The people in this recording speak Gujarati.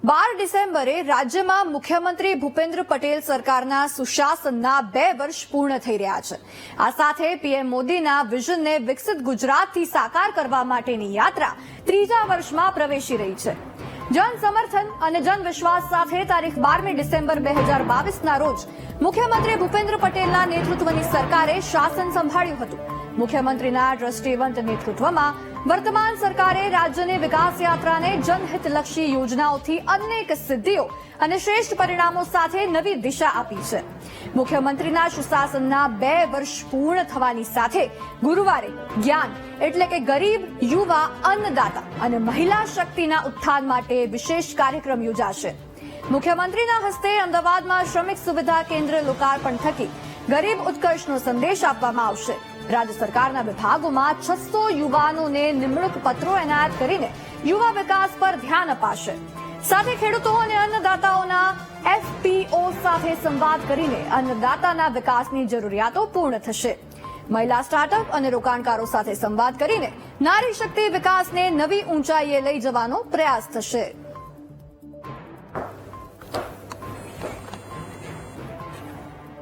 12 ડિસેમ્બરે રાજ્યમાં મુખ્યમંત્રી ભૂપેન્દ્ર પટેલ સરકારના સુશાસનના 2 વર્ષ પૂર્ણ થઈ રહ્યા છે। આ સાથે પીએમ મોદીના વિઝનને વિકસિત ગુજરાતથી સાકાર કરવા માટેની યાત્રા 3જા વર્ષમાં પ્રવેશી રહી છે। જન સમર્થન અને જન વિશ્વાસ સાથે તારીખ 12મી ડિસેમ્બર 2022ના રોજ મુખ્યમંત્રી ભૂપેન્દ્ર પટેલના નેતૃત્વની સરકારે શાસન સંભાળ્યું હતું। મુખ્યમંત્રીના દ્રષ્ટિવંત નેતૃત્વમાં વર્તમાન સરકારે રાજ્યની વિકાસ યાત્રાને જનહિતલક્ષી યોજનાઓથી અનેક સિદ્ધિઓ અને શ્રેષ્ઠ પરિણામો સાથે નવી દિશા આપી છે। મુખ્યમંત્રીના સુશાસનના 2 વર્ષ પૂર્ણ થવાની સાથે ગુરુવારે જ્ઞાન એટલે કે ગરીબ, યુવા, અન્નદાતા અને મહિલા શક્તિના ઉત્થાન માટે વિશેષ કાર્યક્રમ યોજાશે। મુખ્યમંત્રીના હસ્તે અમદાવાદમાં શ્રમિક સુવિધા કેન્દ્ર લોકાર્પણ થકી ગરીબ ઉત્કર્ષનો સંદેશ આપવામાં આવશે। રાજ્ય સરકારના વિભાગોમાં 600 યુવાનોને નિમણૂક પત્રો એનાયત કરીને યુવા વિકાસ પર ધ્યાન અપાશે। સાથે ખેડૂતો અને અન્નદાતાઓના એફપીઓ સાથે સંવાદ કરીને અન્નદાતાના વિકાસની જરૂરિયાતો પૂર્ણ થશે। મહિલા સ્ટાર્ટઅપ અને રોકાણકારો સાથે સંવાદ કરીને નારી શક્તિ વિકાસને નવી ઊંચાઈએ લઈ જવાનો પ્રયાસ થશે।